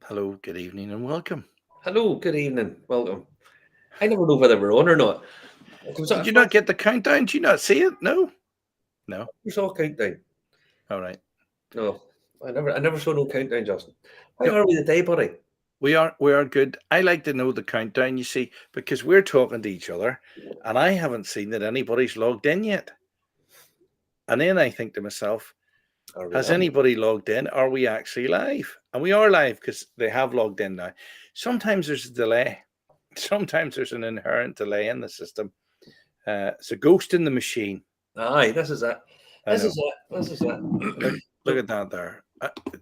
Hello, good evening, and welcome. Hello, good evening, welcome. I never know whether we're on or not. It comes Did out you not first, get the countdown? Did you not see it? No? No. you saw a countdown. All right. No, I never saw no countdown, Justin. How No, are we today, buddy? we are good. I like to know the countdown, you see, because we're talking to each other, and I haven't seen that anybody's logged in yet. And then I think to myself, Are we has on? anybody logged in? Are we actually live? And we are live because they have logged in now. Sometimes there's a delay. Sometimes there's an inherent delay in the system. It's a ghost in the machine. Aye, this is it. I This is know. it. This is it. Look, look So, at that there.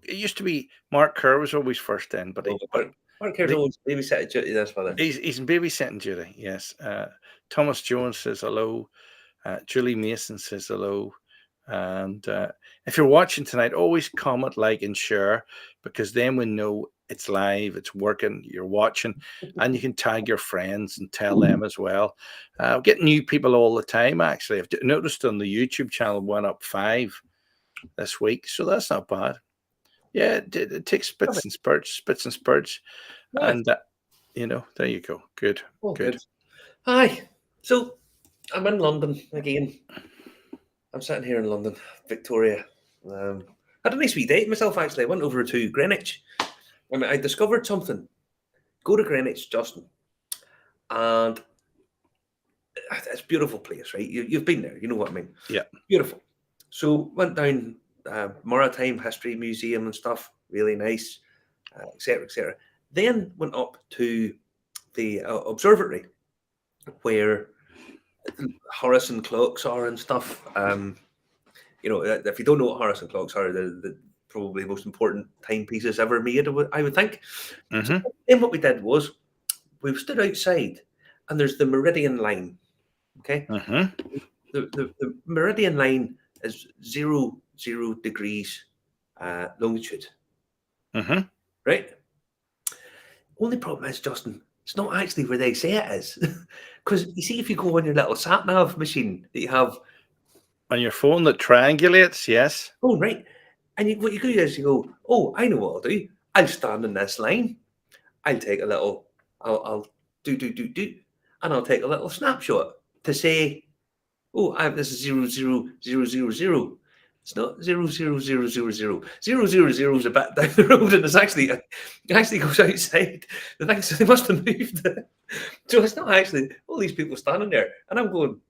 It used to be Mark Kerr was always first in, but no, he, but Mark here's the, always babysitting duty this fella. he's in babysitting duty. Yes. Thomas Jones says hello. Julie Mason says hello. And if you're watching tonight, always comment, like, and share because then we know it's live, it's working, you're watching, and you can tag your friends and tell them as well. Get new people all the time. Actually, I've noticed on the YouTube channel went up 5 this week, so that's not bad. Yeah, it takes spits and spurts, Aye, and there you go. Good, all good. good. Aye, so I'm in London again. I'm sitting here in London, Victoria. Had a nice wee date myself, actually. I went over to Greenwich. I discovered something. Go to Greenwich, Justin, and it's a beautiful place, right? You've been there, you know what I mean. Yeah. Beautiful. So went down Maritime History Museum and stuff, really nice, etc., etc. Then went up to the observatory where Horace and clocks are and stuff. If you don't know what Horace and clocks are, they're probably the most important timepieces ever made, I would think. So Mm-hmm. then what we did was we stood outside, and there's the meridian line. Okay, Mm-hmm. the meridian line is 0 degrees longitude, Mm-hmm. right? Only problem is, Justin, it's not actually where they say it is. Because you see, if you go on your little sat nav machine that you have, On your phone that triangulates, yes. oh, right, and what you do is you go, oh, I know what I'll do. I'll stand in this line. I'll take a little, I'll do, and I'll take a little snapshot to say, oh, this is 0 0 0 0 0. It's not 0 0 0 0 0 0 0 0 is a bit down the road, and it actually goes outside. The thing is, they must have moved it. So it's not actually all these people standing there, and I'm going,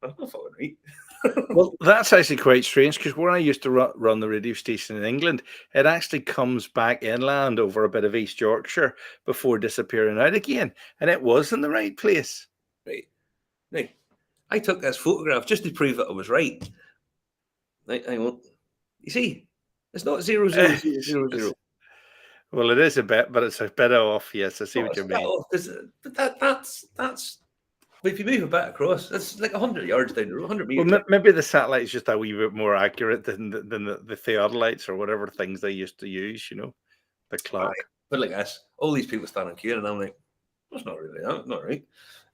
I'm not fucking right. Well, that's actually quite strange because where I used to run the radio station in England, it actually comes back inland over a bit of East Yorkshire before disappearing out again, and it was in the right place. Right. Now, I took this photograph just to prove that I was right. Right, hang on. You see, it's not 0 0 0 0 0. Well, it is a bit, but it's a bit off. Yes, I see No, what it's you a bit mean. off because that's. But if you move a bit across, it's like 100 yards down the road, 100 Well, meters. maybe the satellite is just a wee bit more accurate than the theodolites or whatever things they used to use. The Aye. clock. But like this, all these people standing queuing, and I'm like, that's not really that, not right.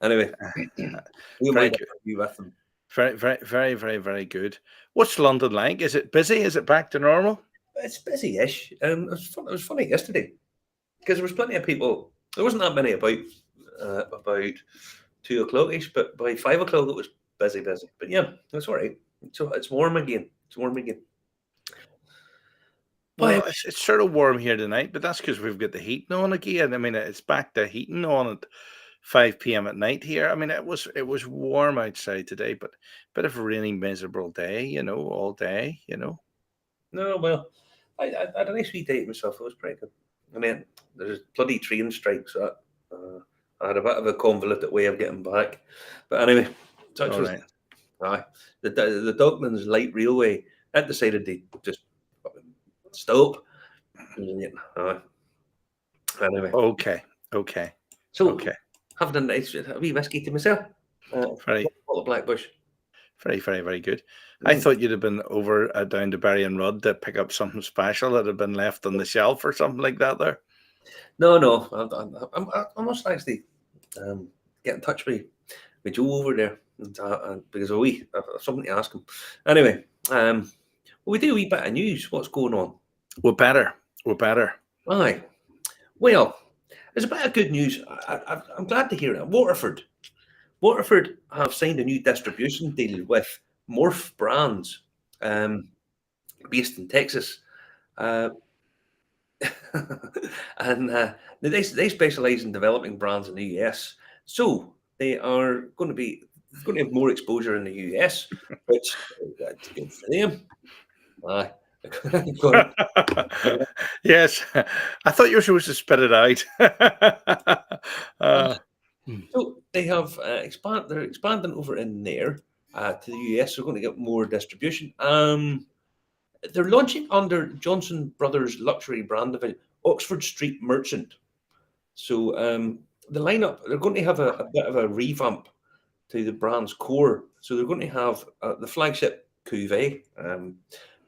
Anyway, who am I Very to good. argue with them? Very, very, very, very, very good. What's London like? Is it busy? Is it back to normal? It's busy-ish. It was funny yesterday because there was plenty of people. There wasn't that many about 2 o'clock-ish, but by 5 o'clock it was busy. But yeah, that's all right. So it's warm again. It's warm again. But Well, it's sort of warm here tonight, but that's because we've got the heating on again. I mean, it's back to heating on at 5 p.m. at night here. I mean, it was warm outside today, but bit of a rainy, miserable day, all day. no, well, I had a nice wee date myself. It was pretty good. I mean, there's bloody train strikes. So I had a bit of a convoluted way of getting back. But anyway, such All was right. aye. The Docklands Light Railway had decided to just fucking stop. Aye. Anyway, Okay. Okay. so Okay. having a nice a wee whiskey to myself. Very, Bottle of Blackbush. very, very, very good. I Mm. thought you'd have been over down to Barry and Rudd to pick up something special that had been left on the shelf or something like that there. No. I must actually get in touch with Joe over there because I've something to ask him. Anyway, we do a wee bit of news. What's going on? We're better. We're better. Aye. Well, there's a bit of good news. I'm glad to hear it. Waterford have signed a new distribution deal with Morph Brands, um, based in Texas. Uh, and they specialize in developing brands in the US. So they are going to have more exposure in the US, which that's good for them. Aye. Gonna- Yes, I thought you were supposed to spit it out. uh, Hmm. so they have they're expanding over in there to the US. They're going to get more distribution. They're launching under Johnson Brothers luxury brand of Oxford Street Merchant. So the lineup, they're going to have a bit of a revamp to the brand's core. So they're going to have the flagship cuvee,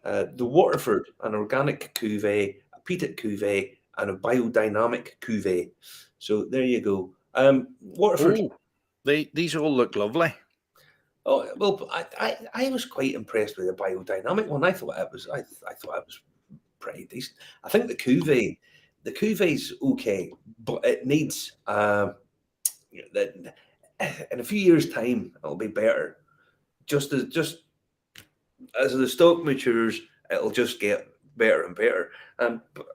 the Waterford, an organic cuvee, a peated cuvee, and a biodynamic cuvee. So there you go. Waterford. Oh, these all look lovely. Oh well, I was quite impressed with the biodynamic one. I thought it was pretty decent. I think the cuvee's okay, but it needs that in a few years' time it'll be better. Just as the stock matures, it'll just get better and better. But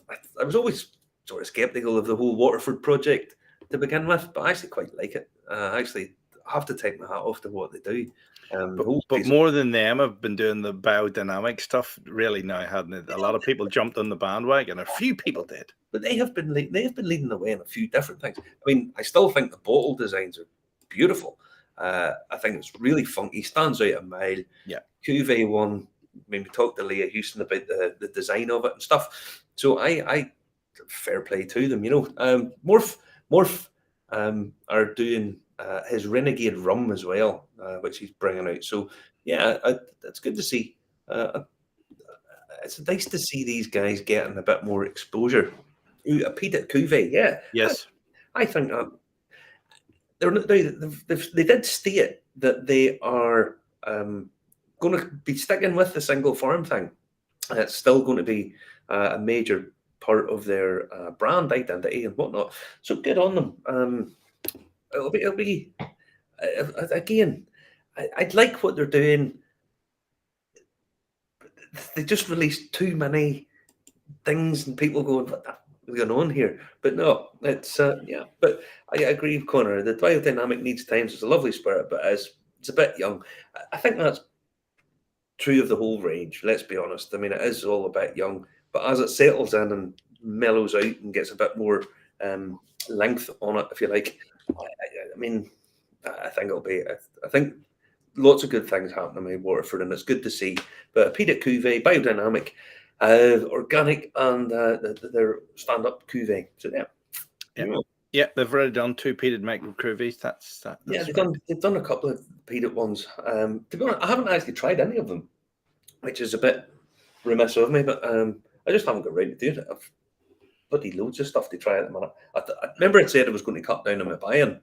I was always sort of skeptical of the whole Waterford project to begin with, but I actually quite like it. I actually have to take my hat off to what they do. The But whole but piece of, more than them have been doing the biodynamic stuff really now, hadn't it? A lot of people jumped on the bandwagon. A few people did. but they have been leading the way in a few different things. I mean, I still think the bottle designs are beautiful. I think it's really funky, stands out a mile. Yeah. Cuvee one. I mean, we talked to Leah Houston about the design of it and stuff. So I fair play to them. Morph are doing his Renegade rum as well, which he's bringing out. So yeah, it's good to see. It's nice to see these guys getting a bit more exposure. Ooh, a peated cuvee, yeah. Yes. I think they did state that they are going to be sticking with the single farm thing. It's still going to be a major part of their brand identity and whatnot. So good on them. It'll be again. I'd like what they're doing. They just released too many things, and people going, "What the going on here?" But no, it's yeah. But I agree with Connor. The biodynamic needs times. It's a lovely spirit, but it's a bit young. I think that's true of the whole range. Let's be honest. I mean, it is all a bit young, but as it settles in and mellows out and gets a bit more length on it, if you like, I mean, I think it'll be. I think lots of good things happening with Waterford, and it's good to see. But peated cuvee, biodynamic, organic, and their stand-up cuvee. So yeah, Yeah. Yeah, they've already done 2 peated micro cruvies. That's yeah, right. they've done a couple of peated ones. To be honest, I haven't actually tried any of them, which is a bit remiss of me. But I just haven't got around to doing it. I've bloody loads of stuff to try at the minute. I remember it said I was going to cut down on my buying.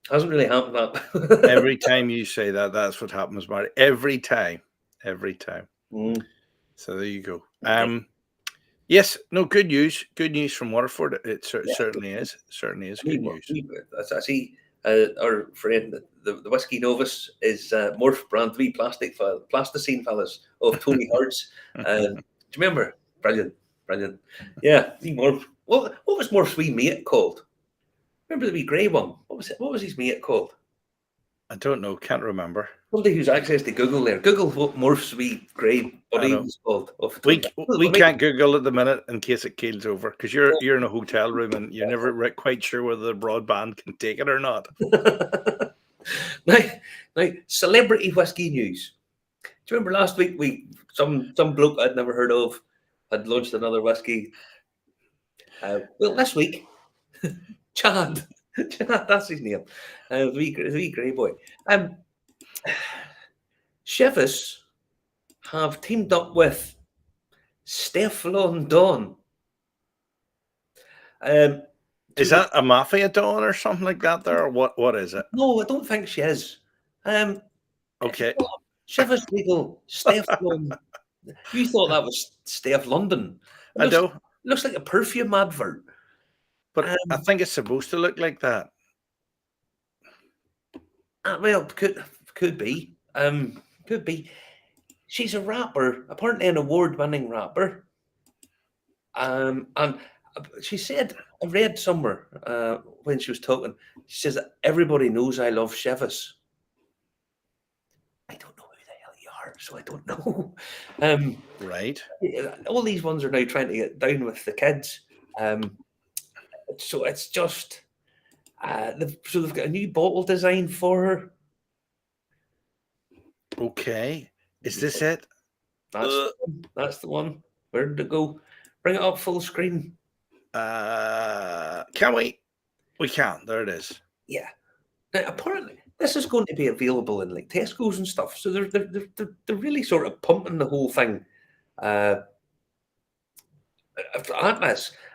Hasn't really happened that. Every time you say that, that's what happens, Marty. Every time. Every time. Mm. So there you go. Okay. Yes, no, good news. Good news from Waterford. It Yeah. certainly is. Certainly is I mean, good news. I see our friend, the Whisky Novice, is Morph brand three plasticine fellas of Tony Hart's. Do you remember? Brilliant, brilliant. Yeah, see Morph. What was Morph's wee mate called? Remember the wee grey one? What was it? What was his mate called? I don't know. Can't remember. Somebody who's access to Google there. Google what Morph's wee grey I buddy know. was called. Of We Tony. we can't Google at the minute in case it keels over because you're in a hotel room and you're never quite sure whether the broadband can take it or not. now, celebrity whiskey news. Do you remember last week some bloke I'd never heard of had launched another whiskey? Well, this week, Chad, Chad, that's his name, the wee grey boy. Chivas have teamed up with Stefflon Don. Is that a mafia don or something like that there? Or what is it? No, I don't think she is. Okay. Chivas Legal Stefflon. You thought that was Steph London. I know. Looks like a perfume advert. But I think it's supposed to look like that. Well, could be. Could be. She's a rapper, apparently an award-winning rapper. And she said, I read somewhere when she was talking, she says, everybody knows I love Chivas. I don't know who the hell you are, so I don't know. Right. All these ones are now trying to get down with the kids. So it's just, so they've got a new bottle design for her. Okay. Is this it? That's the one. Where did it go? Bring it up full screen. Can we? We can. There it is. Yeah. Now, apparently, this is going to be available in like Tesco's and stuff. So they're really sort of pumping the whole thing. Atlas.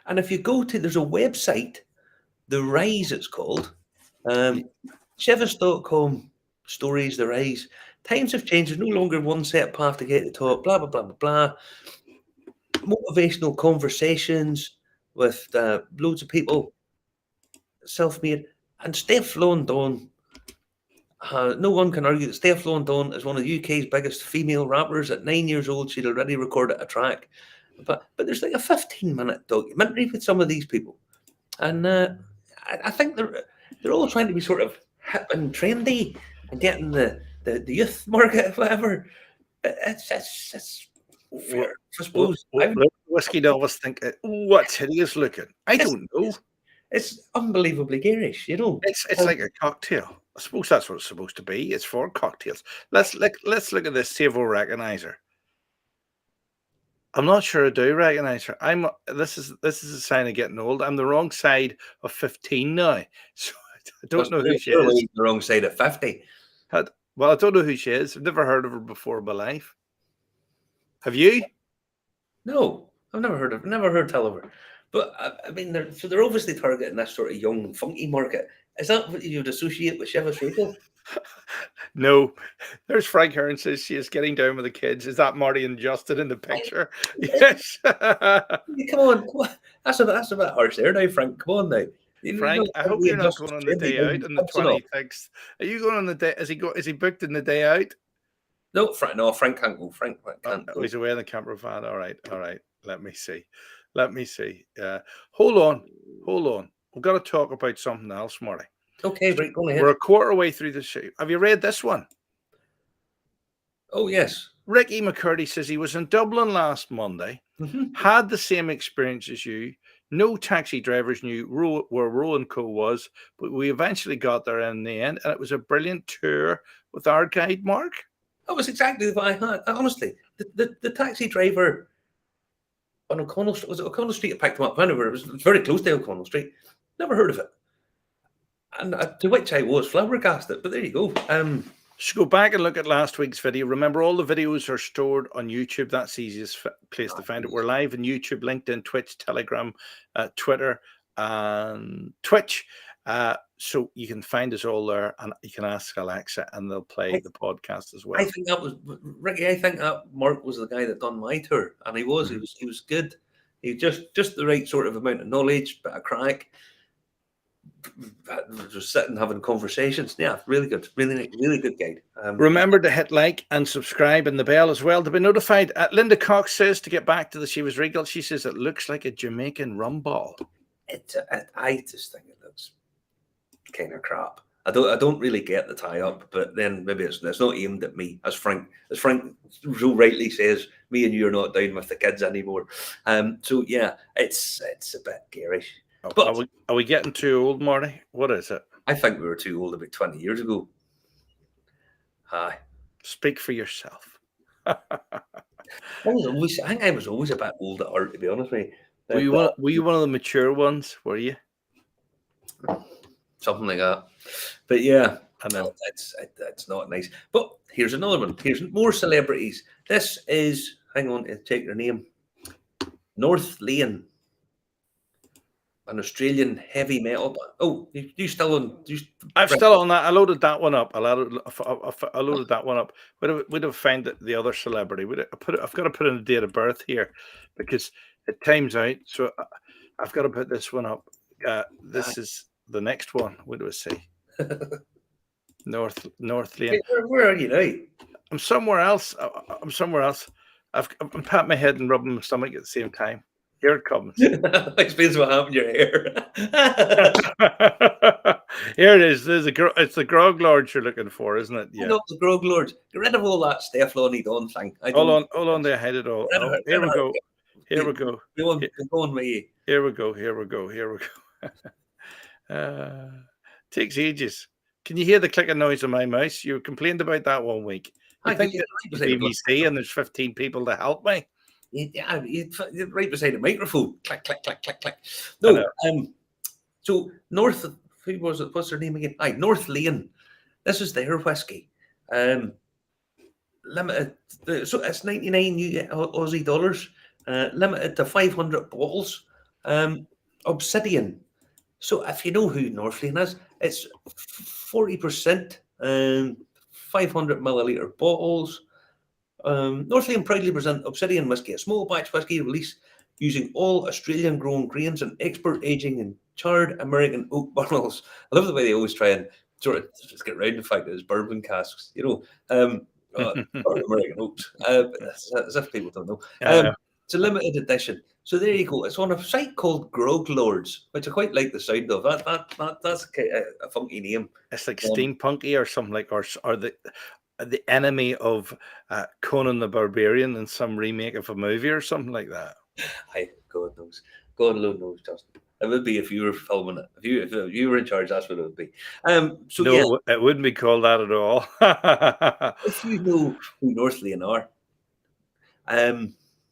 And if you go to, there's a website, The Rise it's called. Chivas.com, stories, The Rise. Times have changed. There's no longer one set path to get to the top, blah, blah, blah, blah, blah. Motivational conversations with loads of people, self-made. And Steph London, no one can argue that Steph London is one of the UK's biggest female rappers. At 9 years old, she'd already recorded a track. But there's like a 15-minute documentary with some of these people. And I think they're all trying to be sort of hip and trendy and getting the youth market, whatever. It's fair, I suppose. Whiskey novels think, what's hideous looking? I don't know. It's unbelievably garish, you know. It's like a cocktail. I suppose that's what it's supposed to be. It's for cocktails. Let's look at this, see if we'll recognize her. I'm not sure I do recognize her. This is a sign of getting old. I'm the wrong side of 15 now. So I don't know who she is. The wrong side of 50. Well, I don't know who she is. I've never heard of her before in my life. Have you? No, I've never heard tell of her. But I mean, they're obviously targeting this sort of young, funky market. Is that what you'd associate with Chivas Regal? No. There's Frank Hearn says she is getting down with the kids. Is that Marty and Justin in the picture? Yes. Come on. That's a bit harsh there now, Frank. Come on now. Frank, I hope you're not going on the day out on the 26th. Are you going on the day? Is he booked in the day out? No, Frank can't go. Frank can't go. He's away in the camper van. All right. Let me see. Hold on. We've got to talk about something else, Marty. Okay, right, go ahead. We're a quarter way through the show. Have you read this one? Oh, yes. Ricky McCurdy says he was in Dublin last Monday, had the same experience as you. No taxi drivers knew where Roe & Co was, but we eventually got there in the end, and it was a brilliant tour with our guide, Mark. That was exactly what I had. Honestly, the taxi driver on O'Connell Street, was it O'Connell Street? I picked him up. It was very close to O'Connell Street. Never heard of it. And to which I was flabbergasted, but there you go. Just go back and look at last week's video. Remember, all the videos are stored on YouTube. That's the easiest place to find it. We're live on YouTube, LinkedIn, Twitch, Telegram, Twitter, and Twitch. So you can find us all there, and you can ask Alexa, and they'll play the podcast as well. I think that was Ricky. I think that Mark was the guy that done my tour, and he was good. He just the right sort of amount of knowledge, bit of crack. Just sitting having conversations. Yeah, really good, really good guide. Remember to hit like and subscribe and the bell as well to be notified. Linda Cox says, to get back to the Chivas Regal, she says it looks like a Jamaican rum ball. I just think it looks kind of crap. I don't really get the tie up, but then maybe it's not aimed at me, as Frank so rightly says. Me and you are not down with the kids anymore. So yeah, it's a bit garish. But are we getting too old, Marty? What is it? I think we were too old about 20 years ago. Aye. Speak for yourself. I think I was always a bit old at heart, to be honest with you. Were you one of the mature ones? Were you? Something like that. But yeah, I know it's not nice. But here's another one. Here's more celebrities. This is, hang on to take their name, North Lane. An Australian heavy metal. Oh, you still on? I'm still on that. I loaded that one up. I loaded that one up. We'd have found the other celebrity. I've got to put in a date of birth here because it times out. So I've got to put this one up This is the next one. What do I say? North Lane. Where are you now? I'm somewhere else. I'm somewhere else. I'm patting my head and rubbing my stomach at the same time. Here it comes. Explains what happened to your hair. Here it is. It's the Grog Lord you're looking for, isn't it? I Yeah. know the Grog Lord. Get rid of all that Stefflon Don thing. I don't. Hold on. They hide it all. Get rid of Oh, it. here Get we rid of go. it. Here we go. Go on with you. Here we go. Takes ages. Can you hear the clicking noise of my mouse? You complained about that one week. You think You're it's right beside the BBC and there's 15 people to help me? you're right beside the microphone. Click, click, click, click, click. I No, know. so North, who was it? What's their name again? Aye, North Lane. This is their whiskey. Limited. So it's 99 Aussie dollars. Limited to 500 bottles. Obsidian. So if you know who North Lane is, it's 40%, 500 milliliter bottles. North Lane proudly present Obsidian Whisky, a small batch whisky release using all Australian grown grains and expert aging in charred American oak barrels. I love the way they always try and sort of just get around the fact that it's bourbon casks, American oaks, as if people don't know. It's a limited edition. So there you go. It's on a site called Grog Lords, which I quite like the sound of. That's a funky name. It's like steampunky or something like, or the enemy of Conan the Barbarian in some remake of a movie or something like that. God knows. God alone knows, Justin. It would be if you were filming it. If you were in charge, that's what it would be. So no, yeah, it wouldn't be called that at all. if you know who North Lane are,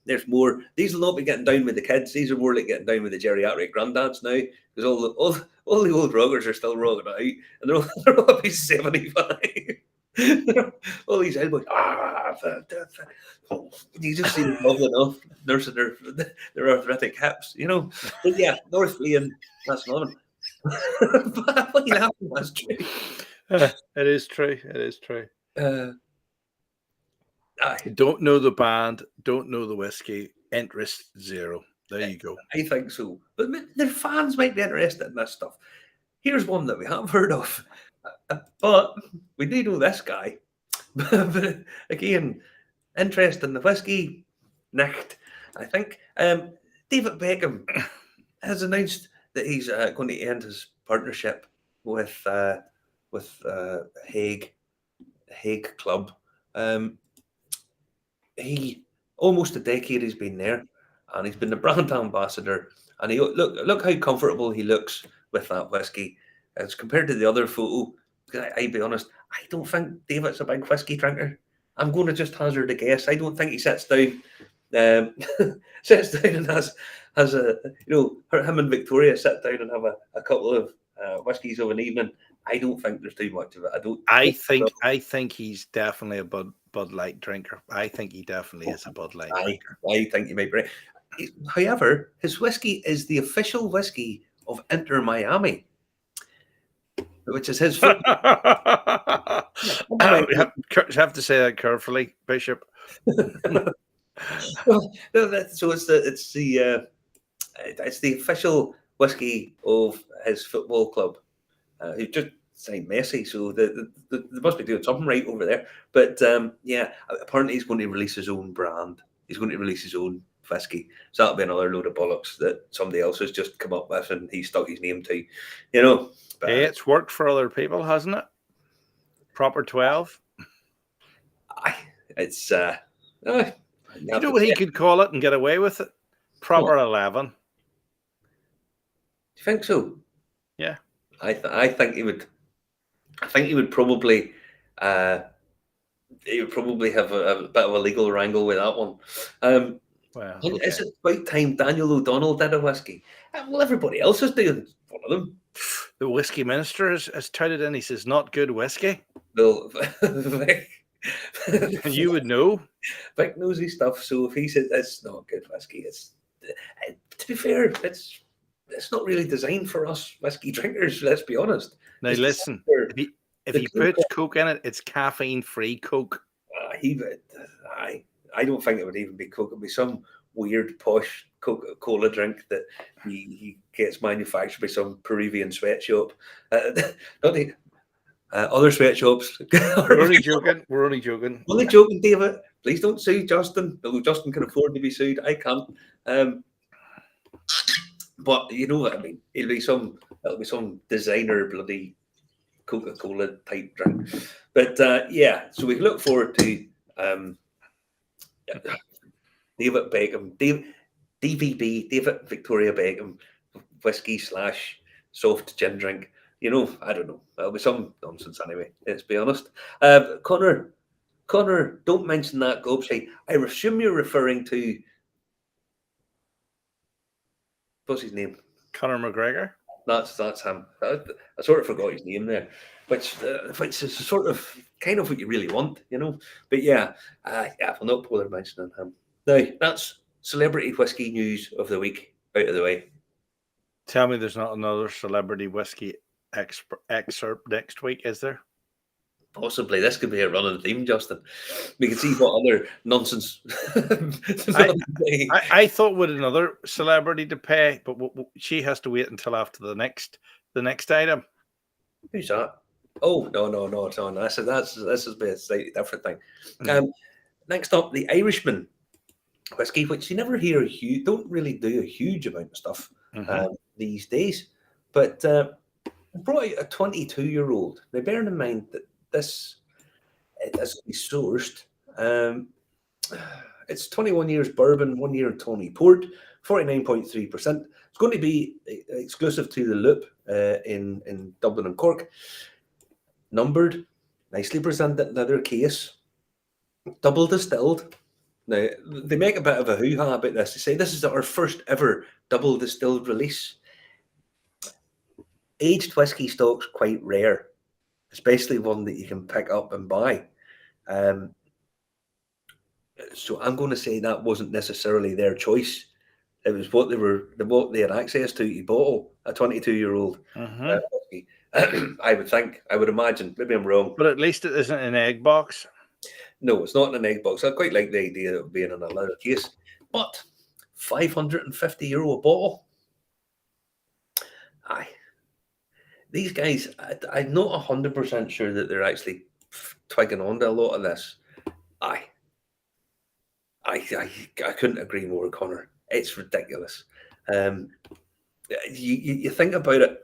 there's more. These will not be getting down with the kids. These are more like getting down with the geriatric granddads now, because all the old roggers are still rocking out, and they're all about 75. All these elbows. You just see them lovely enough nursing their arthritic hips, But yeah, North Lane, that's not them. What you laughing? That's true. It is true. It is true. Aye. Don't know the band, don't know the whiskey, interest zero. There you go. I think so. But their fans might be interested in this stuff. Here's one that we haven't heard of. But we do know this guy. But again, interest in the whiskey, nicht, I think. David Beckham has announced that he's going to end his partnership with Hague Club. He almost a decade he's been there, and he's been the brand ambassador. And he look how comfortable he looks with that whiskey as compared to the other photo. I'll be honest, I don't think David's a big whiskey drinker. I'm going to just hazard a guess. I don't think he sits down, sits down and has a him and Victoria sit down and have a couple of whiskies of an evening. I don't think there's too much of it. I think he's definitely a Bud Light drinker. I think he definitely is a Bud Light drinker. I think you might be right. However, his whiskey is the official whiskey of Inter Miami, which is his football. You have to say that carefully, Bishop. So it's the official whiskey of his football club. Who just signed Messi, so they must be doing something right over there. But apparently he's going to release his own brand. He's going to release his own whiskey. So that'll be another load of bollocks that somebody else has just come up with and he stuck his name to. But, hey, it's worked for other people, hasn't it? Proper 12. It's you know what he could call it and get away with it? Proper 11. Do you think so? Yeah. I think he would. I think he would probably. He would probably have a bit of a legal wrangle with that one. Well, okay. Is it about time Daniel O'Donnell did a whiskey? Well, everybody else is doing one of them. The whiskey minister has touted in. He says, "Not good whiskey." Well, you would know. Vic knows his stuff. So if he said it's not good whiskey, it's to be fair, it's not really designed for us whiskey drinkers. Let's be honest. Now listen, if he puts Coke in it, it's caffeine-free Coke. I don't think it would even be Coke. It'd be some weird posh Coca-Cola drink that he gets manufactured by some Peruvian sweatshop. Not the other sweatshops. We're only joking. We're only joking. Only joking, David. Please don't sue Justin. Although Justin can afford to be sued, I can't. Um, but you know what I mean. It'll be some designer bloody Coca-Cola type drink. But yeah, so we can look forward to David Beckham, DVB, David Victoria Beckham, whiskey slash soft gin drink. You know, I don't know. It'll be some nonsense anyway. Let's be honest. Connor, don't mention that gobshite. I assume you're referring to what's his name? Conor McGregor. That's him. I sort of forgot his name there, which is sort of kind of what you really want, you know. But yeah, yeah, I'll not bother mentioning him. Now that's celebrity whiskey news of the week out of the way. Tell me there's not another celebrity whiskey excerpt next week, is there? Possibly this could be a running theme, Justin. We can see what other nonsense. I thought with another celebrity to pay, but she has to wait until after the next item. Who's that? Oh no! This has been a slightly different thing. Next up, the Irishman whiskey, which you never hear don't really do a huge amount of stuff these days, but brought out a 22-year-old. Now, bearing in mind that this is sourced. It's 21 years bourbon, 1 year Tawny Port, 49.3%. It's going to be exclusive to the Loop in Dublin and Cork. Numbered, nicely presented leather case, double distilled. Now, they make a bit of a hoo-ha about this. They say this is our first ever double distilled release. Aged whiskey stock's quite rare, especially one that you can pick up and buy. So I'm going to say that wasn't necessarily their choice. It was what they had access to bottle a 22-year-old whiskey. I would imagine. Maybe I'm wrong. But at least it isn't an egg box. No, it's not in an egg box. I quite like the idea of being in a leather case. But €550 a bottle. Aye. These guys, I'm not 100% sure that they're actually twigging on to a lot of this. Aye. I couldn't agree more, Connor. It's ridiculous. You think about it.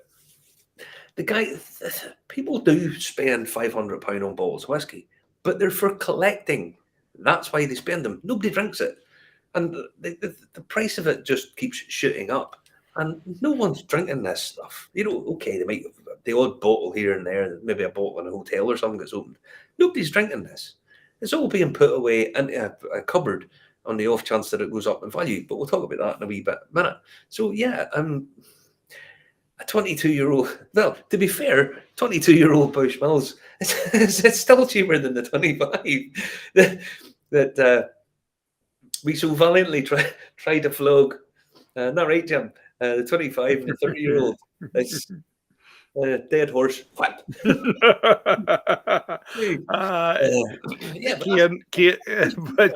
People do spend £500 on bottles of whiskey, but they're for collecting. That's why they spend them. Nobody drinks it, and the price of it just keeps shooting up. And no one's drinking this stuff. You know, okay, they might have the odd bottle here and there, maybe a bottle in a hotel or something gets opened. Nobody's drinking this. It's all being put away into a cupboard on the off chance that it goes up in value. But we'll talk about that in a wee minute. So yeah, a 22-year-old. Well, to be fair, 22-year-old Bushmills, it's still cheaper than the 25 that we so valiantly try to flog. Not right, Jim. The 25 and the 30-year-old. It's dead horse. What? But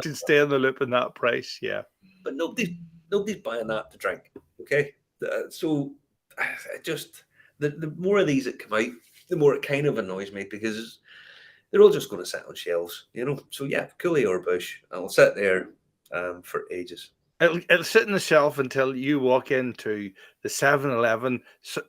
to stay on the Loop in that price, yeah. But nobody's buying that to drink. Okay, so just the more of these that come out, the more it kind of annoys me because they're all just going to sit on shelves, you know. So yeah, Cooley or Bush, and I'll sit there for ages. It'll sit on the shelf until you walk into the 7-Eleven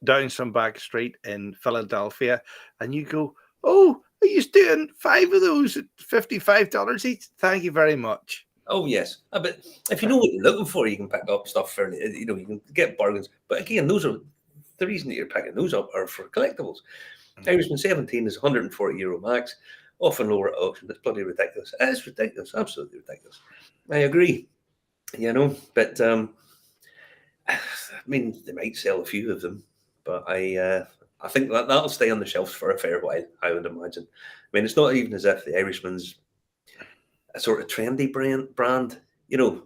down some back street in Philadelphia and you go, "Oh, are you doing 5 of those at $55 each? Thank you very much." Oh, yes. But if you know what you're looking for, you can pick up stuff fairly, you know, you can get bargains. But again, those are the reason that you're picking those up are for collectibles. Irishman 17 is €140 max, often lower at auction. It's bloody ridiculous. It is ridiculous, absolutely ridiculous. I agree. You know, but I mean, they might sell a few of them, but I think that'll stay on the shelves for a fair while, I would imagine. I mean, it's not even as if the Irishman's a sort of trendy brand, you know.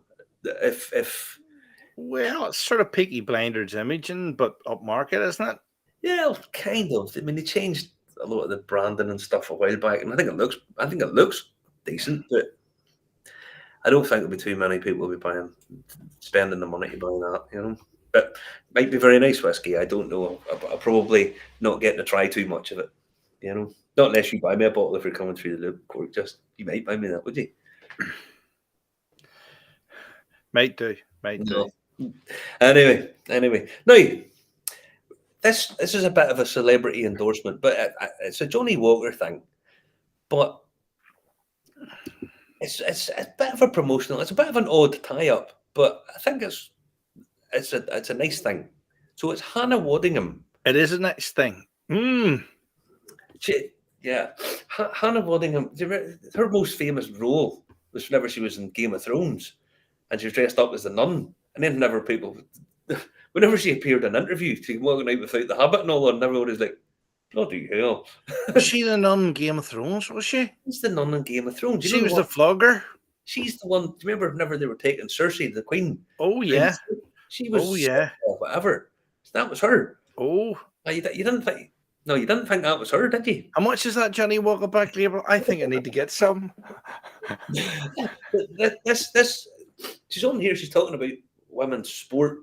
Well, it's sort of Peaky Blinders imaging, but upmarket, isn't it? Yeah, kind of. I mean, they changed a lot of the branding and stuff a while back, and I think it looks decent, but I don't think there'll be too many people will be spending the money to buy that, you know. But might be very nice whiskey. I don't know. I'll probably not get to try too much of it, you know. Not unless you buy me a bottle if you're coming through the loop. Or just you might buy me that, would you? Might do. No. Anyway. Now this is a bit of a celebrity endorsement, but it's a Johnny Walker thing. But it's a bit of a promotional. It's a bit of an odd tie-up, but I think it's a nice thing. So it's Hannah Waddingham. It is a nice thing. Hannah Waddingham. Her most famous role was whenever she was in Game of Thrones, and she was dressed up as the nun. And then whenever she appeared in interviews, she walking out without the habit and all, and everyone was like, "Bloody hell!" Was she the nun in Game of Thrones? Was she? She's the nun in Game of Thrones. She was the flogger. She's the one. Do you remember whenever they were taking Cersei, the queen? Oh yeah. She was. Oh yeah. Whatever. That was her. Oh. You didn't think. No, you didn't think that was her, did you? How much is that Johnny Walker back label? I think I need to get some. This. She's on here. She's talking about women's sport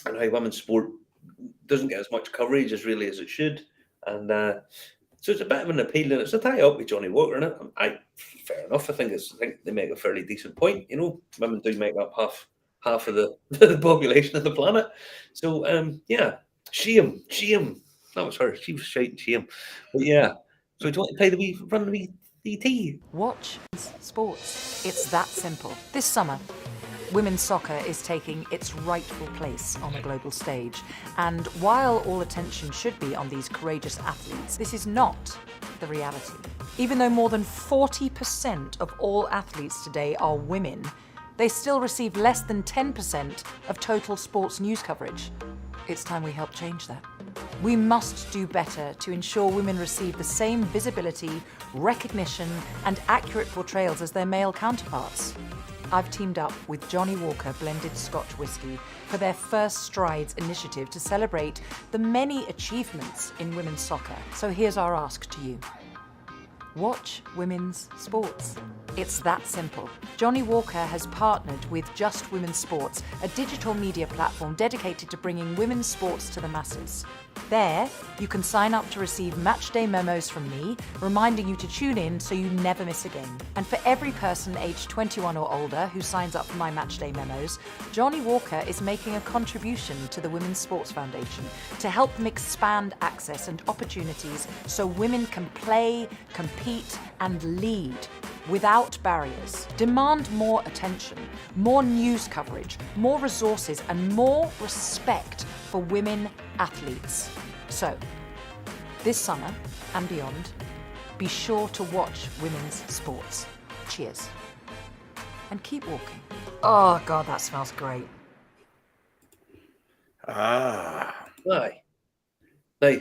and how women's sport doesn't get as much coverage as it should, and so it's a bit of an appeal, and it's a tie up with Johnny Walker in it. Fair enough. I think they make a fairly decent point. You know, women do make up half of the, the population of the planet. So shame. That was her. She was shouting shame. But yeah. So do you want to play run the wee DT? Watch sports. It's that simple. This summer, women's soccer is taking its rightful place on the global stage. And while all attention should be on these courageous athletes, this is not the reality. Even though more than 40% of all athletes today are women, they still receive less than 10% of total sports news coverage. It's time we help change that. We must do better to ensure women receive the same visibility, recognition, and accurate portrayals as their male counterparts. I've teamed up with Johnny Walker Blended Scotch Whisky for their First Strides initiative to celebrate the many achievements in women's soccer. So here's our ask to you. Watch women's sports. It's that simple. Johnny Walker has partnered with Just Women's Sports, a digital media platform dedicated to bringing women's sports to the masses. There, you can sign up to receive matchday memos from me, reminding you to tune in so you never miss a game. And for every person aged 21 or older who signs up for my matchday memos, Johnny Walker is making a contribution to the Women's Sports Foundation to help them expand access and opportunities so women can play, compete, and lead without barriers. Demand more attention, more news coverage, more resources, and more respect for women athletes. So, this summer and beyond, be sure to watch women's sports. Cheers. And keep walking. Oh God, that smells great. Ah. Aye. Now,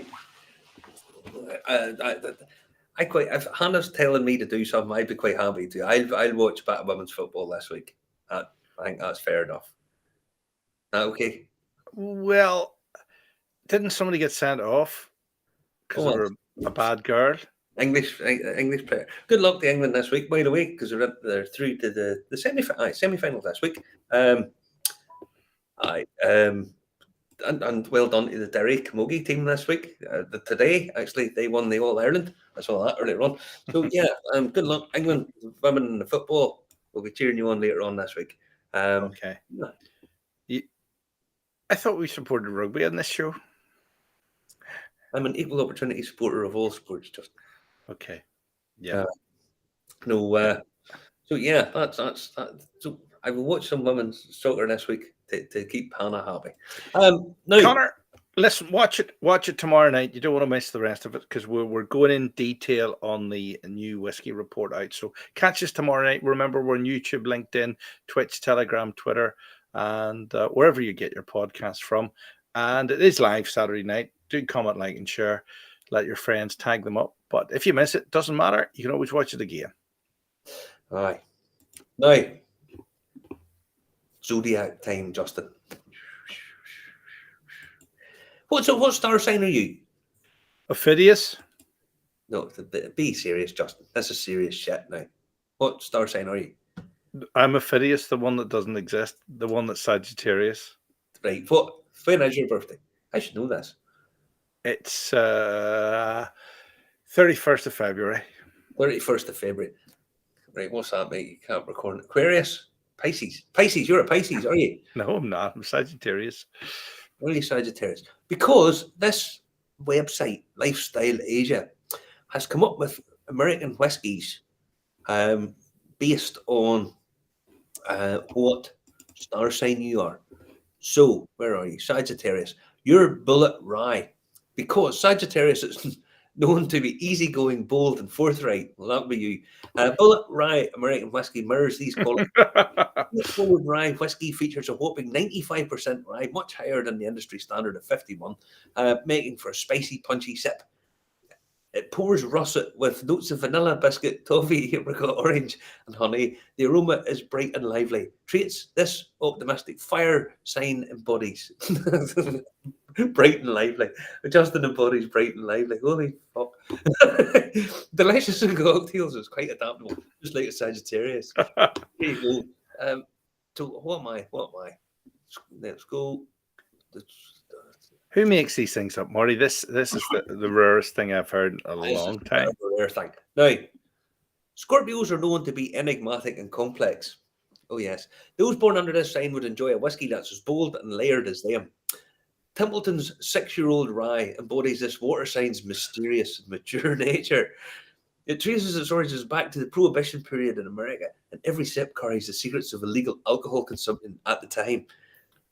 if Hannah's telling me to do something, I'd be quite happy to. I'll watch a bit of women's football this week. I think that's fair enough. Okay. Well, didn't somebody get sent off because they were a bad girl? English player. Good luck to England this week, by the way, because they're through to the semi-final this week. And well done to the Derry Camogie team this week. Today, actually, they won the All-Ireland. I saw that earlier on. So, yeah, good luck. England, women in the football, we'll be cheering you on later on this week. Okay. I thought we supported rugby on this show. I'm an equal opportunity supporter of all sports, just. Okay. Yeah. So, yeah, that's that. So, I will watch some women's soccer this week to keep Hannah happy. Now, Connor, listen, watch it tomorrow night. You don't want to miss the rest of it because we're going in detail on the new whiskey report out. So catch us tomorrow night. Remember, we're on YouTube, LinkedIn, Twitch, Telegram, Twitter, and wherever you get your podcasts from. And it is live Saturday night. Do comment, like, and share. Let your friends tag them up. But if you miss it, doesn't matter. You can always watch it again. Aye. Now, Zodiac time, Justin. What star sign are you? Ophidius? No, be serious, Justin. This is serious shit now. What star sign are you? I'm a Phidias, the one that doesn't exist, the one that's Sagittarius. Right. When is your birthday? I should know this. It's 31st of February. 31st of February. Right, what's that, mate? You can't record it. Aquarius? Pisces. Pisces, you're a Pisces, are you? No, I'm not. I'm Sagittarius. Really Sagittarius. Because this website, Lifestyle Asia, has come up with American whiskies based on what star sign you are. So, where are you? Sagittarius. You're Bullet Rye. Because Sagittarius is known to be easygoing, bold, and forthright. Well, that would be you. Bullet Rye American whiskey mirrors these qualities. Forward rye whiskey features a whopping 95% rye, much higher than the industry standard of 51, making for a spicy, punchy sip. It pours russet with notes of vanilla, biscuit, toffee, apricot, orange, and honey. The aroma is bright and lively. Traits this optimistic fire sign embodies. Bright and lively. Justin embodies bright and lively. Holy fuck. Delicious in cocktails is quite adaptable, just like a Sagittarius. Here you go. So what am I? Let's go. Who makes these things up, Marty? This is the rarest thing I've heard in a long time. Rare thing. Now, Scorpios are known to be enigmatic and complex. Oh yes, those born under this sign would enjoy a whiskey that's as bold and layered as them. Templeton's 6-year-old rye embodies this water sign's mysterious and mature nature. It traces its origins back to the Prohibition period in America, and every sip carries the secrets of illegal alcohol consumption at the time.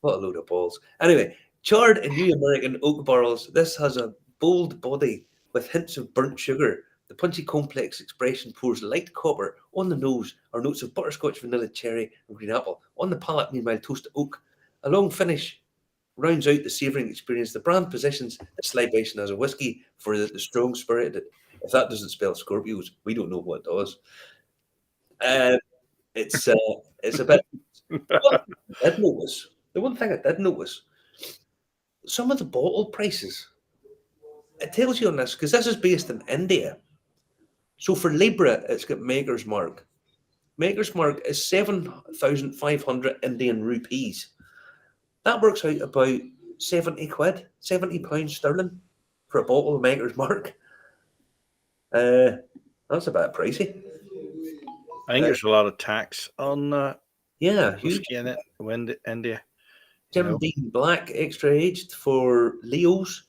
What a load of balls. Anyway, charred in New American oak barrels, this has a bold body with hints of burnt sugar. The punchy complex expression pours light copper. On the nose are notes of butterscotch, vanilla, cherry, and green apple. On the palate, meanwhile, toasted oak. A long finish rounds out the savouring experience. The brand positions this libation as a whiskey for the strong spirited. If that doesn't spell Scorpios, we don't know what does. It's a bit. The one thing I did notice, some of the bottle prices. It tells you on this because this is based in India. So for Libra, it's got Maker's Mark. Maker's Mark is 7,500 Indian rupees. That works out about 70 quid, £70 sterling for a bottle of Maker's Mark. That's a bit pricey. I think there's a lot of tax on whiskey in it. India. Jim Beam Black extra aged for Leo's,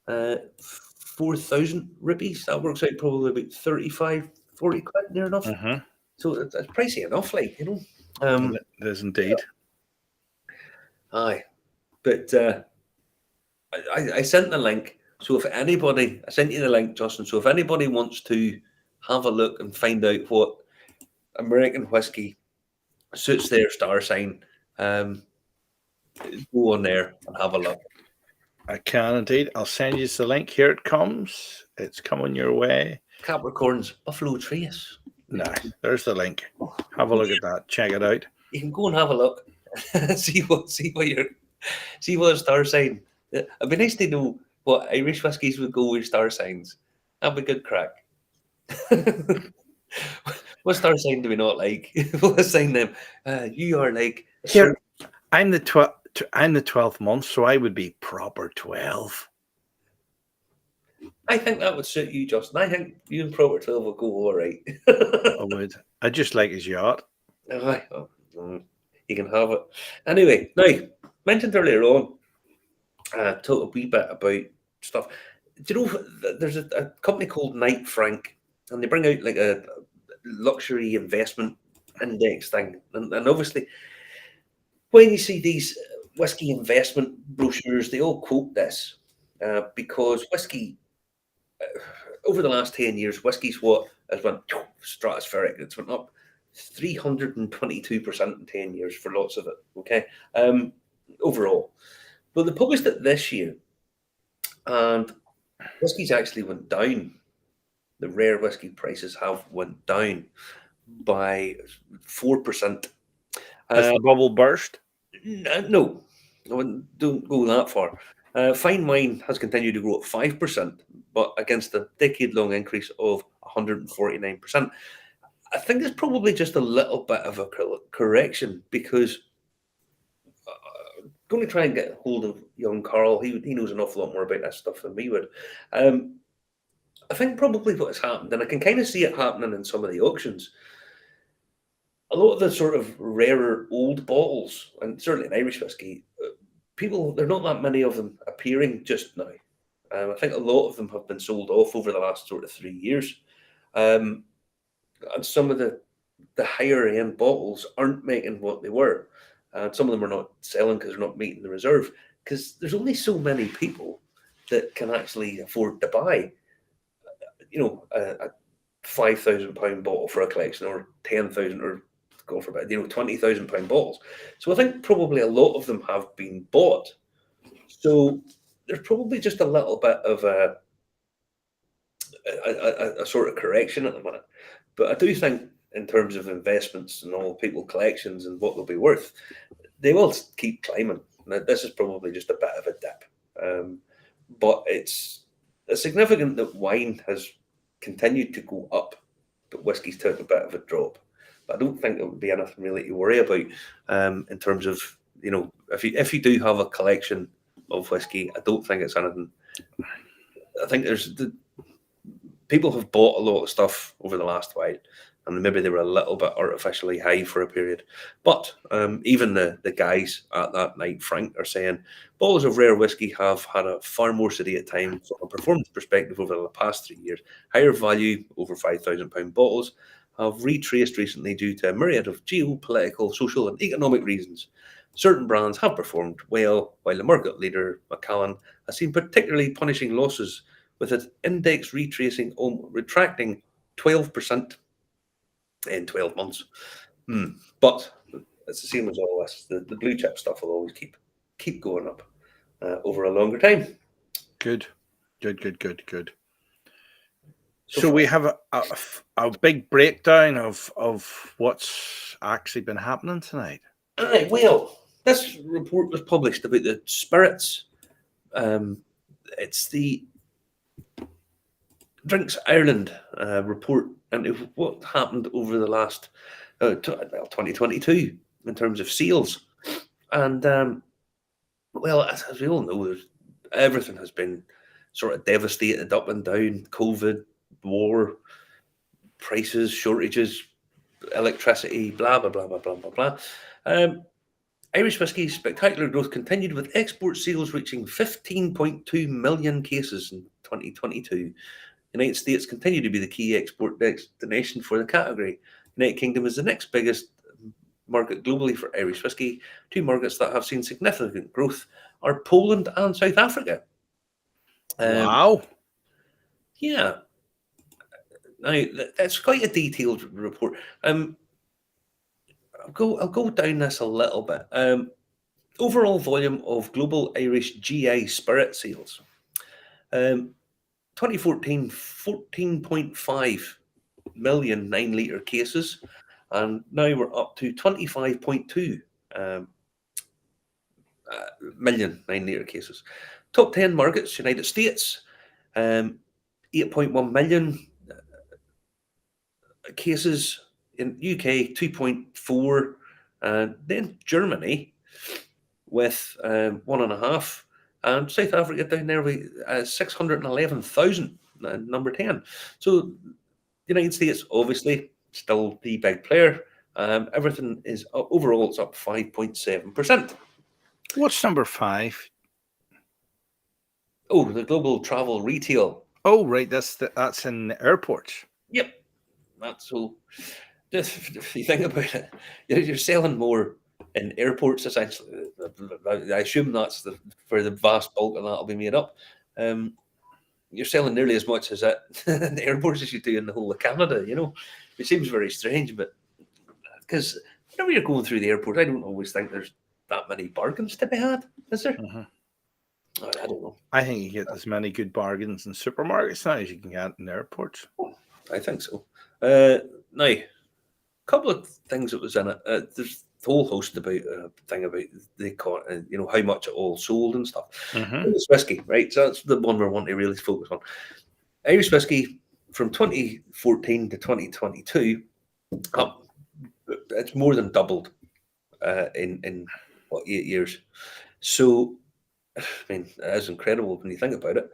4,000 rupees. That works out probably about 35, 40 quid, near enough. Mm-hmm. So it's pricey enough, like, you know. It is indeed. Aye, but I sent the link. So if anybody, I sent you the link, Justin. So if anybody wants to have a look and find out what American whiskey suits their star sign, go on there and have a look. I can indeed. I'll send you the link. Here it comes. It's coming your way. Capricorn's Buffalo Trace. No, there's the link. Have a look at that. Check it out. You can go and have a look. see what star sign. It'd be nice to know what Irish whiskies would go with star signs. That'd be good crack. What star sign do we not like? We'll assign them. You are like here. I'm the 12th month, so I would be proper 12. I think that would suit you, Justin. I think you and proper 12 will go all right. I would. I just like his yacht. You can have it. Anyway, now, mentioned earlier on, talk a wee bit about stuff. Do you know, there's a company called Knight Frank, and they bring out like a luxury investment index thing. And obviously, when you see these whiskey investment brochures, they all quote this because whiskey, over the last 10 years, whiskey's what has went stratospheric. It's went up 322% in 10 years for lots of it, okay? Overall. But they published it this year, and whiskey's actually went down. The rare whiskey prices have went down by 4%. Has the bubble burst? No, don't go that far. Fine wine has continued to grow at 5%, but against a decade-long increase of 149%. I think it's probably just a little bit of a correction, because going to try and get hold of young Carl. He knows an awful lot more about this stuff than me would. I think probably what has happened, and I can kind of see it happening in some of the auctions, a lot of the sort of rarer old bottles, and certainly in Irish whiskey, there are not that many of them appearing just now. I think a lot of them have been sold off over the last sort of 3 years. And some of the higher end bottles aren't making what they were. Some of them are not selling because they're not meeting the reserve, because there's only so many people that can actually afford to buy, a £5,000 bottle for a collection, or 10,000, or go for about £20,000 bottles. So I think probably a lot of them have been bought. So there's probably just a little bit of a sort of correction at the minute. But I do think, in terms of investments and all people collections and what they'll be worth, they will keep climbing. Now, this is probably just a bit of a dip. But it's significant that wine has continued to go up, but whiskey's took a bit of a drop. But I don't think it would be anything really to worry about, in terms of, if you do have a collection of whiskey, I don't think it's anything. I think people have bought a lot of stuff over the last while, and maybe they were a little bit artificially high for a period. But even the guys at that night, Frank, are saying bottles of rare whiskey have had a far more steady at times from a performance perspective over the past 3 years. Higher value, over £5,000 bottles, have retraced recently due to a myriad of geopolitical, social and economic reasons. Certain brands have performed well, while the market leader, Macallan, has seen particularly punishing losses, with its index retracting 12% in 12 months. But it's the same as all this. The blue chip stuff will always keep going up over a longer time. Good. So we have a big breakdown of what's actually been happening tonight. Aye, well, this report was published about the spirits. It's the Drinks Ireland report into what happened over the last 2022 in terms of sales. And well, as we all know, everything has been sort of devastated up and down. COVID, war, prices, shortages, electricity, blah, blah, blah, blah, blah, blah, blah. Irish whiskey's spectacular growth continued, with export sales reaching 15.2 million cases in 2022. United States continue to be the key export destination for the category. United Kingdom is the next biggest market globally for Irish whiskey. Two markets that have seen significant growth are Poland and South Africa. Wow. Yeah. Now, that's quite a detailed report. I'll go down this a little bit. Overall volume of global Irish GI spirit sales. 2014, 14.5 million 9-litre cases, and now we're up to 25.2 million 9-litre cases. Top 10 markets: United States, 8.1 million cases. In UK, 2.4, and then Germany with 1.5, and South Africa down there with 611,000, number 10. So the United States, obviously, still the big player. Everything is up, overall, it's up 5.7%. What's number 5? Oh, the global travel retail. Oh, right, that's in airports. Yep, that's so. If you think about it, you're selling more in airports, essentially. I assume that's where the vast bulk of that will be made up. You're selling nearly as much as in the airports as you do in the whole of Canada, It seems very strange, but because whenever you're going through the airport, I don't always think there's that many bargains to be had, is there? Mm-hmm. I don't know. I think you get as many good bargains in supermarkets now as you can get in airports. I think so. Now, a couple of things that was in it. There's a whole host about thing about how much it all sold and stuff. Mm-hmm. It's whiskey, right? So that's the one we want to really focus on. Irish whiskey from 2014 to 2022 Up, it's more than doubled in what, 8 years. So, I mean, it is incredible when you think about it.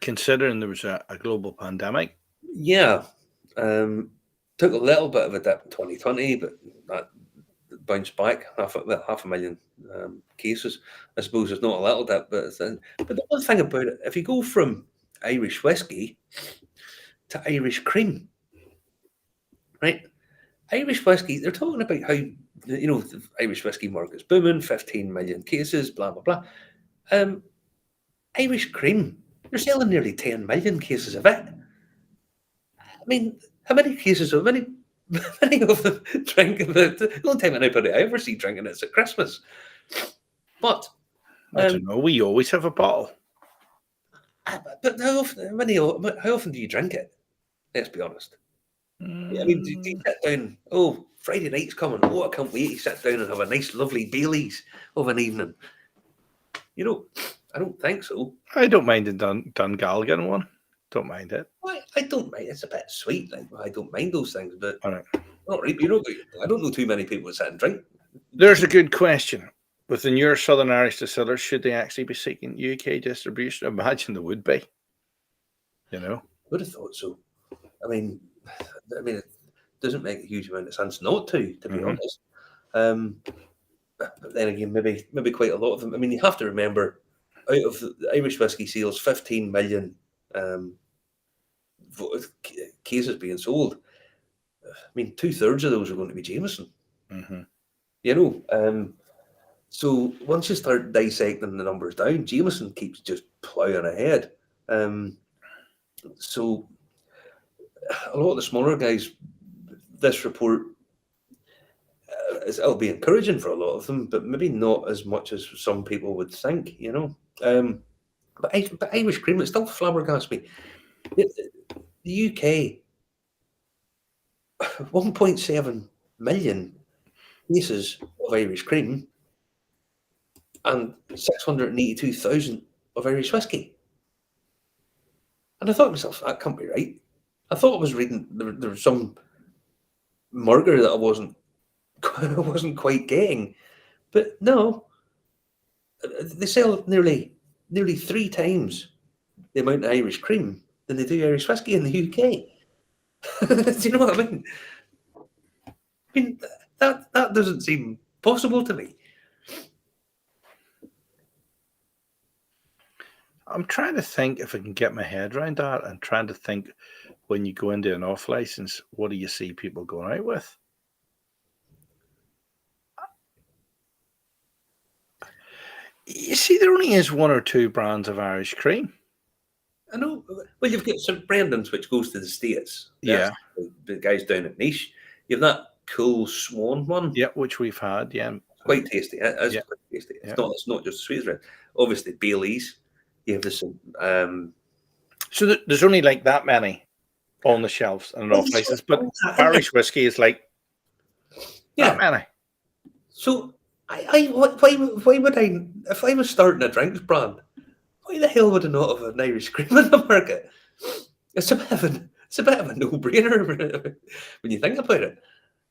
Considering there was a global pandemic. Yeah, took a little bit of a dip in 2020, but that bounced back half a million cases. I suppose it's not a little dip, but but the one thing about it, if you go from Irish whiskey to Irish cream, right? Irish whiskey, they're talking about how the Irish whiskey market's booming, 15 million cases, blah blah blah. Irish cream, you're selling nearly 10 million cases of it. I mean, how many cases of many of them drinking the only time anybody I ever see drinking it's at Christmas. But I don't know. We always have a bottle. but how often do you drink it? Let's be honest. I mean, do you sit down? Oh, Friday night's coming. Oh, I can't wait to sit down and have a nice, lovely Baileys of an evening. I don't think so. I don't mind the Dungalgan one. Don't mind it. I don't mind. It's a bit sweet. Like, I don't mind those things, but All right. not really. I don't know too many people that sit and drink. There's a good question. With the newer Southern Irish distillers, should they actually be seeking UK distribution? Imagine they would be. Would have thought so. I mean, it doesn't make a huge amount of sense not to be honest. But then again, maybe quite a lot of them. I mean, you have to remember, out of the Irish whiskey sales, 15 million cases being sold. I mean, 2/3 of those are going to be Jameson. So once you start dissecting the numbers down, Jameson keeps just ploughing ahead. So a lot of the smaller guys, this report, it'll be encouraging for a lot of them, but maybe not as much as some people would think, But Irish cream, it still flabbergasts me. The UK, 1.7 million cases of Irish cream and 682,000 of Irish whiskey. And I thought to myself, that can't be right. I thought I was reading there was some marker that I wasn't quite getting, but no, they sell nearly 3 times the amount of Irish cream than they do Irish whiskey in the UK. Do you know what I mean? I mean that doesn't seem possible to me. I'm trying to think if I can get my head around that. I'm trying to think when you go into an off license, what do you see people going out with? You see, there only is 1 or 2 brands of Irish cream. I know. Well, you've got St. Brendan's, which goes to the States. Yeah. The guys down at Niche. You have that cool Swan one. Yeah, which we've had. Yeah. Quite tasty. It is quite tasty. It's not just sweet red. Obviously, Baileys. You have this. So there's only like that many on the shelves and off license, but Irish whiskey is like that many. So why would I, if I was starting a drinks brand, why the hell would I not have an Irish cream in the market? It's a bit of a no-brainer when you think about it.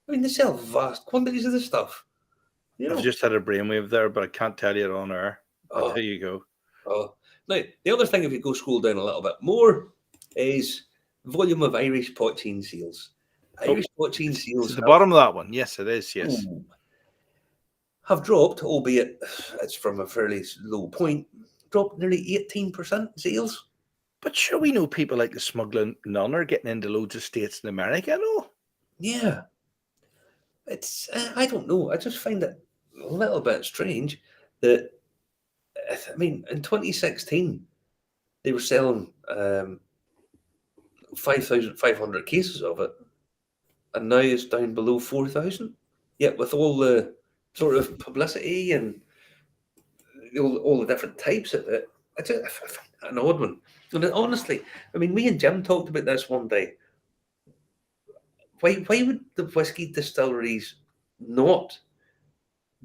I mean, they sell vast quantities of this stuff. I've just had a brainwave there, but I can't tell you it on air. But there you go. Now, the other thing, if you go scroll down a little bit more, is volume of Irish poaching sales. Irish poaching sales. At the bottom of that one. Yes, it is. Yes. Have dropped, albeit it's from a fairly low point, dropped nearly 18% sales. But sure, we know people like the Smuggling Nun are getting into loads of states in America, no? Yeah. It's, I don't know. I just find it a little bit strange that, I mean, in 2016, they were selling 5,500 cases of it, and now it's down below 4,000. Yet with all the sort of publicity and all the different types of it, I find that an odd one. And honestly, I mean, me and Jim talked about this one day. Why would the whiskey distilleries not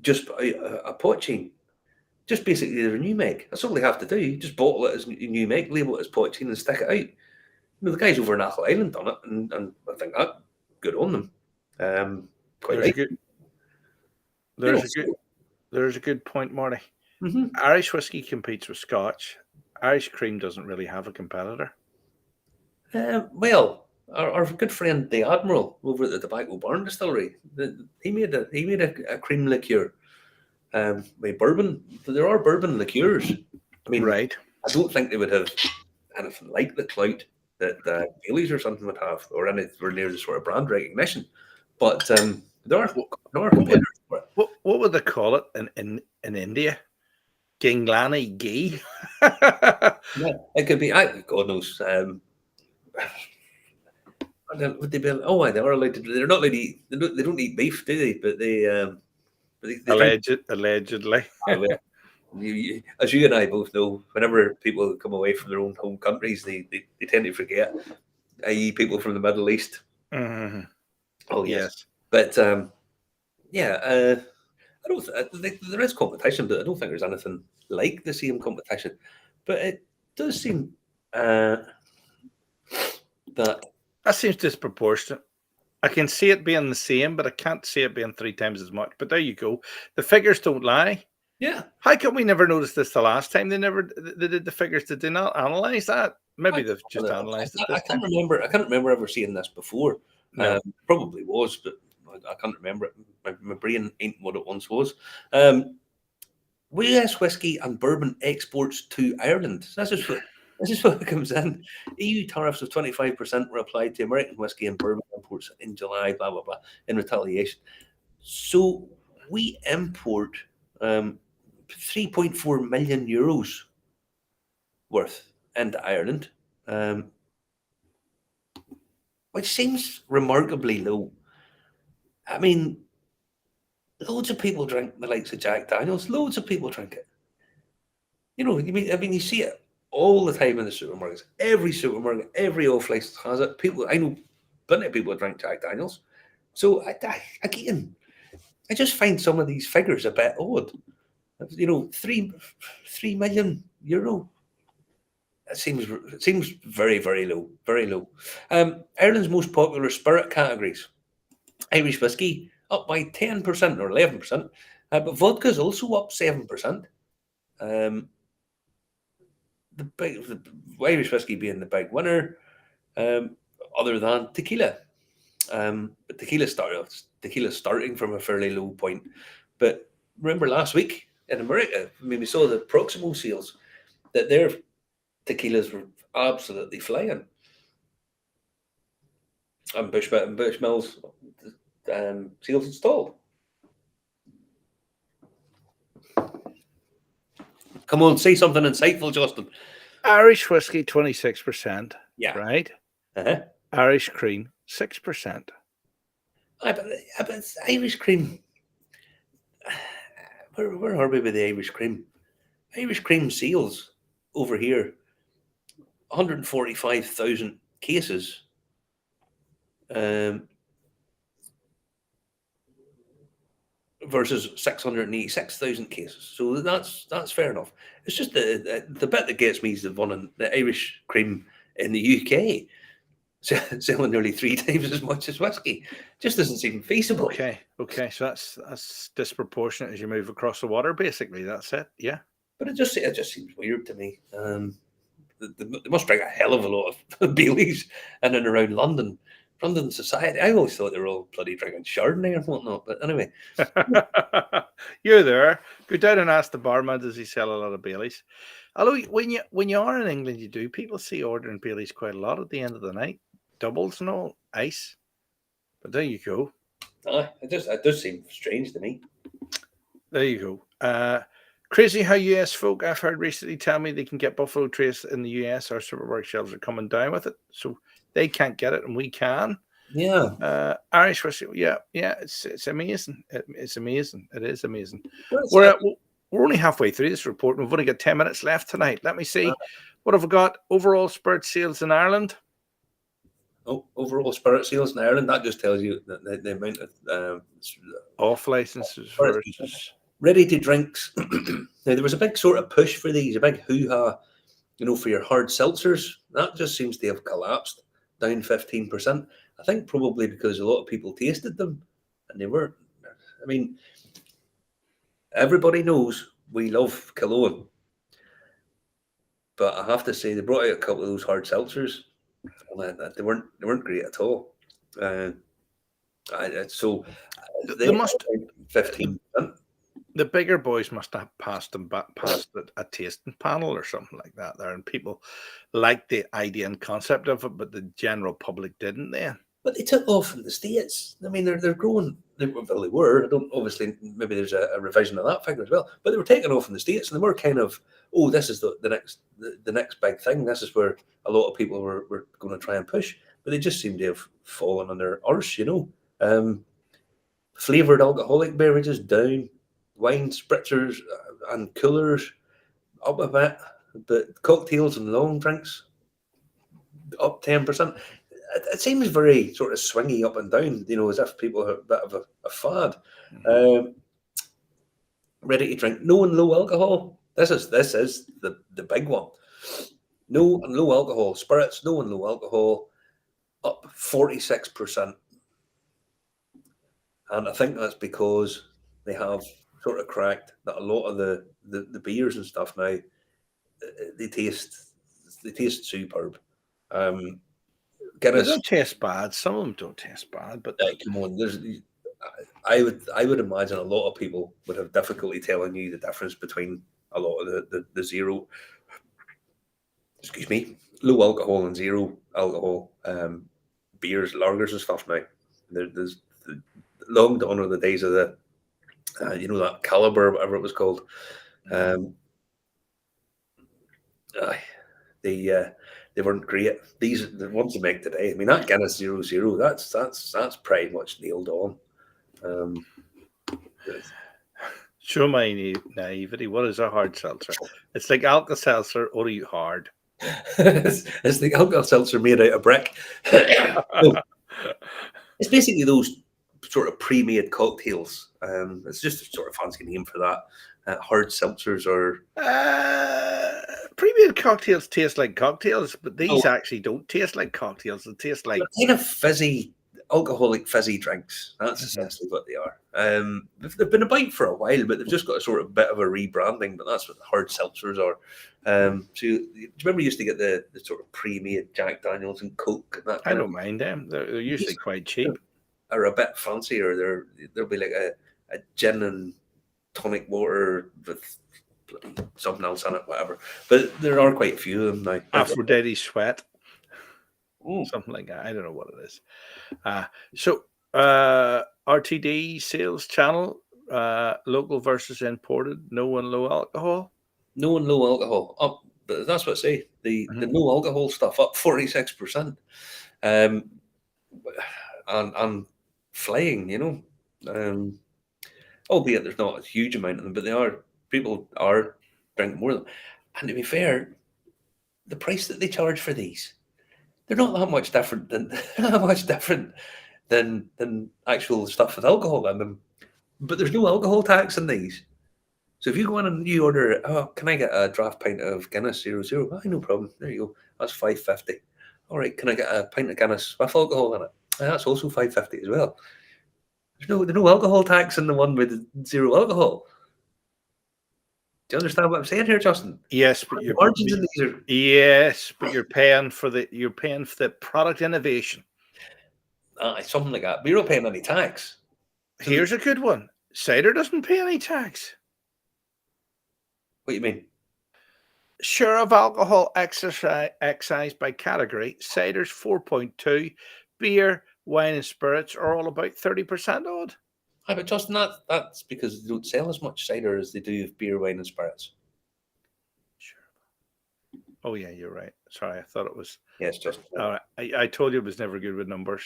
just put out a poaching? Just basically their new make. That's all they have to do. Just bottle it as new make, label it as poaching, and stick it out. The guys over in Achill Island done it, and I think that good on them. Quite There's right. a good, You know, there's a good point, Marty. mhm. Irish whiskey competes with Scotch. Irish cream doesn't really have a competitor. Well, our good friend the Admiral over at the Tobacco Barn Distillery, he made a cream liqueur with bourbon. There are bourbon liqueurs. I mean, Right. I don't think they would have anything like the clout that Bailey's or something would have, or anywhere near the sort of brand recognition. But there are competitors for it. What would they call it in India? Ginglani ghee. Yeah, it could be. God knows. Would they be? Oh, they are allowed to. They're not allowed to eat. They don't eat beef, do they? But they drink. Allegedly. As you and I both know, whenever people come away from their own home countries, they tend to forget. I.e., people from the Middle East. Mhm. Oh yes, Yes. but yeah, I don't. There is competition, but I don't think there's anything like the same competition. But it does seem that That seems disproportionate. I can see it being the same, but I can't see it being 3 times as much. But there you go. The figures don't lie. yeah, How come we never noticed this the last time they did the figures? Did they not analyze that? Maybe they've just analyzed it I this time. can't remember. I can't remember ever seeing this before. No. Probably was, but I can't remember it. My brain ain't what it once was. US whiskey and bourbon exports to Ireland. So this is what comes in. EU tariffs of 25% were applied to American whiskey and bourbon imports in July, blah, blah, blah, in retaliation. So we import 3.4 million euros worth into Ireland, which seems remarkably low. I mean, loads of people drink the likes of Jack Daniels. Loads of people drink it. You know, you see it all the time in the supermarkets. Every supermarket, every off license has it. I know plenty of people that drink Jack Daniels. So again, I just find some of these figures a bit odd. You know, 3 million euro. It seems very, very low, very low. Ireland's most popular spirit categories: Irish whiskey up by 10% or 11%, but vodka's also up 7%. The Irish whiskey being the big winner, other than tequila. But tequila's starting from a fairly low point. But remember last week in America, I mean, we saw the Proximo sales that their tequilas were absolutely flying. And Bushmills sales installed. Come on, say something insightful, Justin. Irish whiskey 26%. Yeah. Right. Uh-huh. Irish cream 6%. But it's Irish cream. Where are we with the Irish cream? Irish cream sales over here, 145,000 cases. Versus 686,000 cases. So that's fair enough. It's just the bit that gets me is the one in the Irish cream in the UK selling nearly 3 times as much as whiskey. Just doesn't seem feasible. Okay. So that's disproportionate as you move across the water. Basically, that's it. Yeah. But it just seems weird to me. They must drink a hell of a lot of Baileys in and around London. London society. I always thought they were all bloody drinking Chardonnay or whatnot. But anyway, You're there. Go down and ask the barman, does he sell a lot of Baileys? Although when you are in England, you do. People see ordering Baileys quite a lot at the end of the night. Doubles and all, ice. But there you go. it does seem strange to me. There you go. Crazy how US folk, I've heard recently, tell me they can get Buffalo Trace in the US. Our supermarket shelves are coming down with it. So they can't get it and we can. Yeah. Irish whiskey, yeah, it's amazing. It's amazing. It is amazing. Well, We're only halfway through this report and we've only got 10 minutes left tonight. Let me see. What have we got? Overall spirit sales in Ireland? Overall spirit sales in Ireland, that just tells you the amount of Off licenses versus ready to drinks. Now, there was a big sort of push for these, a big hoo-ha, for your hard seltzers. That just seems to have collapsed, down 15%. I think probably because a lot of people tasted them and they weren't. I mean, everybody knows we love cologne, but I have to say they brought out a couple of those hard seltzers, and they weren't great at all. Uh, so they They must. 15%. The bigger boys must have passed them back past a tasting panel or something like that there, and people liked the idea and concept of it, but the general public didn't. Then But they took off in the States. I mean, they're growing. Well, they were. I don't obviously. Maybe there's a revision of that figure as well. But they were taking off in the States, and they were kind of, oh, this is the next big thing. This is where a lot of people were going to try and push. But they just seem to have fallen on their arse, you know. Flavored alcoholic beverages down, wine spritzers and coolers up a bit, but cocktails and long drinks up 10%. It seems very sort of swingy up and down, you know, as if people have a bit of a fad. Ready to drink, no and low alcohol. This is the big one. No and low alcohol spirits, no and low alcohol, up 46%. And I think that's because they have sort of cracked that a lot of the beers and stuff now, they taste superb. they Guinness, don't taste bad. Some of them don't taste bad, but come on, I would imagine a lot of people would have difficulty telling you the difference between a lot of the zero, excuse me, low alcohol and zero alcohol beers, lagers and stuff now. There's long gone are the days of the you know, that caliber, whatever it was called. They weren't great. The ones they make today. I mean, that Guinness 0.0, that's pretty much nailed on. show my naivety. What is a hard seltzer? It's like Alka Seltzer, only hard. It's the alcohol seltzer made out of brick. So, it's basically those sort of pre-made cocktails. It's just a sort of fancy name for that. Hard seltzers or Pre-made cocktails taste like cocktails, but these actually don't taste like cocktails. They taste like kind of fizzy, alcoholic fizzy drinks. That's essentially what they are. They've been about for a while, but they've just got a sort of bit of a rebranding. But that's what hard seltzers are. So do you remember you used to get the sort of pre-made Jack Daniels and Coke and that? I don't mind them. They're usually quite cheap. Are a bit fancier. There'll be like a gin and tonic water with something else in it, whatever. But there are quite a few of them now. Aphrodite Sweat, Ooh. something like that. I don't know what it is. So RTD sales channel, local versus imported, no and low alcohol. No and low alcohol up, but that's what I say. The no alcohol stuff up 46%, and flying, you know. Albeit there's not a huge amount of them, but people are drinking more of them. And to be fair, the price that they charge for these, they're not that much different than actual stuff with alcohol in them. But there's no alcohol tax in these. So if you go in and you order, oh, can I get a draft pint of Guinness 0.0? Oh, no problem. There you go. That's $5.50. All right, can I get a pint of Guinness with alcohol in it? That's also $5.50 as well. There's no alcohol tax in the one with zero alcohol. Do you understand what I'm saying here, Justin? Yes, but you're margins in these are but you're paying for the product innovation. something like that. But you're not paying any tax. Here's a good one. Cider doesn't pay any tax. What do you mean? Share of alcohol excised by category. Cider's 4.2. Beer, wine, and spirits are all about 30% odd. Hi, but Justin, that's because they don't sell as much cider as they do of beer, wine, and spirits. Sure. Oh yeah, you're right. Sorry, I thought it was. Yes, Justin. All right. I told you it was never good with numbers.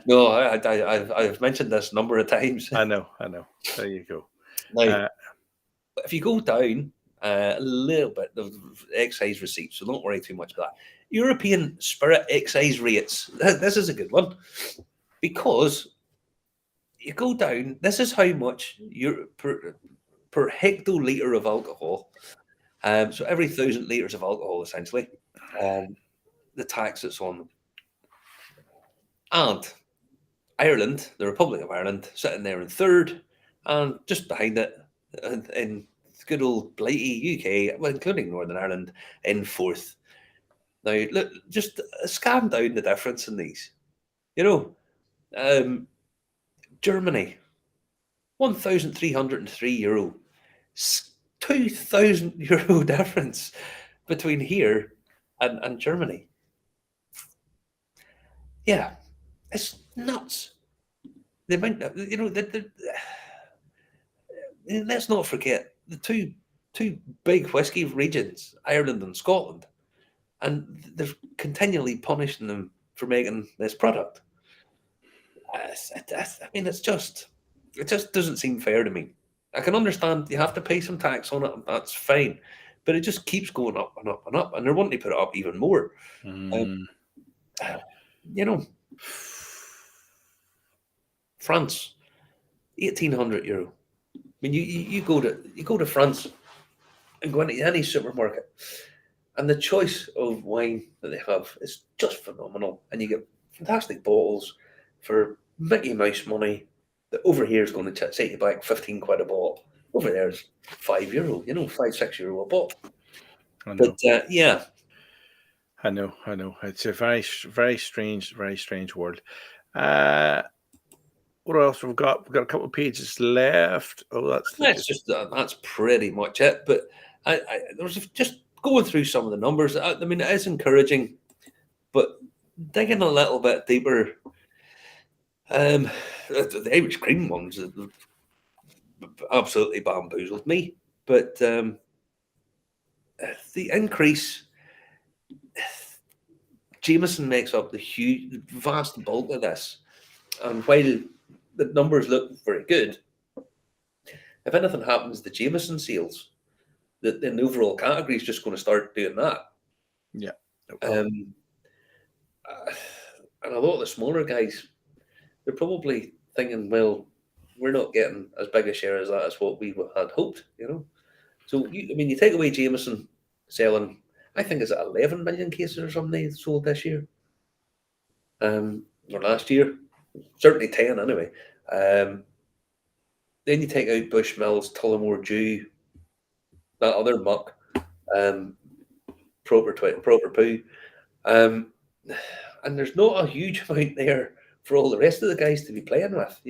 No, I've mentioned this a number of times. I know. There you go. Now, if you go down a little bit, the excise receipts, so don't worry too much about that. European spirit excise rates. This is a good one because you go down. This is how much per hectoliter of alcohol. So every 1,000 liters of alcohol, essentially, the tax that's on them. And Ireland, the Republic of Ireland, sitting there in third, and just behind it, in good old blighty UK, well, including Northern Ireland, in fourth. Now, look, just scan down the difference in these. You know, Germany, €1,303. €2,000 difference between here and Germany. Yeah, it's nuts. The amount of, let's not forget the two big whiskey regions, Ireland and Scotland, and they're continually punishing them for making this product. I mean, it just doesn't seem fair to me. I can understand you have to pay some tax on it, and that's fine, but it just keeps going up and up and up, and they're wanting to put it up even more. You know, France, €1,800. I mean, you go to France and go into any supermarket, and the choice of wine that they have is just phenomenal, and you get fantastic bottles for Mickey Mouse money. That over here is going to set you back 15 quid a bottle. Over there is €5, €5-6 a bottle. I know. But yeah, I know. It's a very strange world. What else we've got? We've got a couple of pages left. Oh, that's pretty much it. But I was just going through some of the numbers. I mean, it is encouraging, but digging a little bit deeper, the Irish cream ones absolutely bamboozled me. But the increase, Jameson makes up the vast bulk of this, and while the numbers look very good, if anything happens to Jameson sales, then the overall category is just going to start doing that. Yeah. And a lot of the smaller guys, they're probably thinking, well, we're not getting as big a share as that as what we had hoped, So, you take away Jameson selling, I think it's 11 million cases or something they sold this year. Or last year. Certainly 10 anyway. Then you take out Bushmills, Tullamore Dew, that other muck, proper poo. And there's not a huge amount there for all the rest of the guys to be playing with,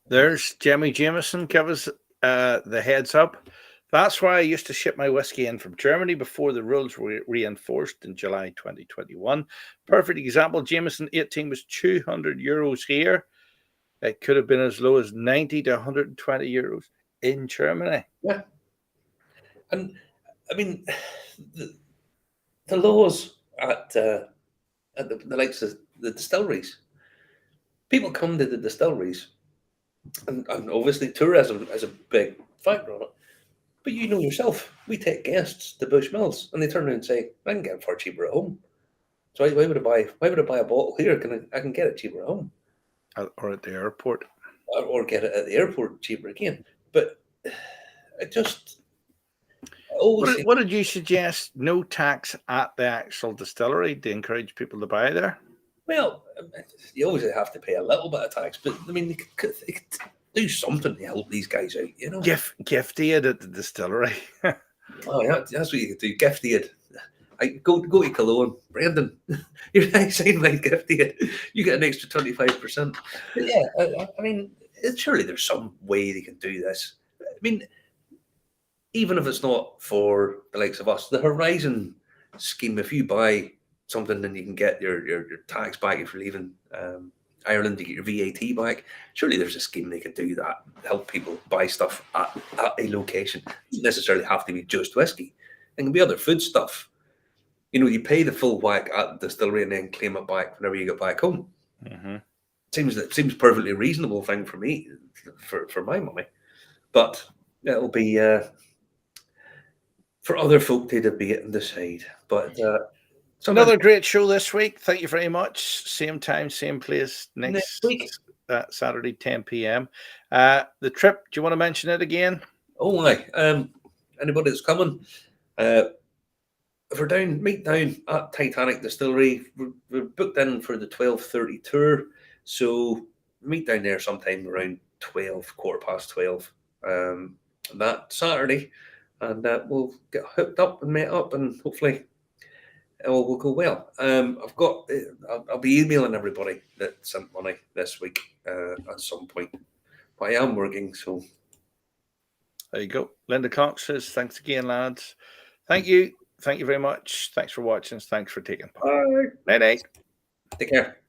There's Jemmy Jameson. Give us the heads up. That's why I used to ship my whiskey in from Germany before the rules were reinforced in July 2021. Perfect example. Jameson 18 was €200 here. It could have been as low as 90 to €120 in Germany. Yeah. And I mean, the laws at the likes of the distilleries, people come to the distilleries, and obviously tourism is a big factor on it. But you know yourself, we take guests to Bushmills, and they turn around and say, "I can get it far cheaper at home. So why would I buy a bottle here? I can get it cheaper at home, or at the airport, or get it at the airport cheaper again." But it just always. What did you suggest? No tax at the actual distillery to encourage people to buy there? Well, you always have to pay a little bit of tax, but I mean, they could do something to help these guys out, Gift aid at the distillery. Oh, yeah, that's what you could do. Gift aid. Go to Cologne, Brendan. I sign my gift aid. You get an extra 25%. But yeah, I mean, surely there's some way they can do this. I mean, even if it's not for the likes of us, the Horizon scheme. If you buy something, then you can get your tax back if you're leaving Ireland to get your VAT back. Surely there's a scheme they can do that, help people buy stuff at a location. It doesn't necessarily have to be just whiskey. It can be other food stuff. You pay the full whack at the distillery and then claim it back whenever you get back home. Mm-hmm. Seems perfectly reasonable thing for me, for my money. But it'll be for other folk to debate and decide. But another great show this week. Thank you very much. Same time, same place next week. Saturday, 10 p.m. The trip, do you want to mention it again? Oh, my. Anybody that's coming, if we're down, meet down at Titanic Distillery, we're booked in for the 12:30 tour. So meet down there sometime around 12, 12:15 that Saturday, and we'll get hooked up and met up, and hopefully it all will go well. I'll be emailing everybody that sent money this week at some point, but I am working, so. There you go. Linda Cox says, thanks again, lads. Thank you. Thank you very much. Thanks for watching. Thanks for taking part. Bye. Night. Take care.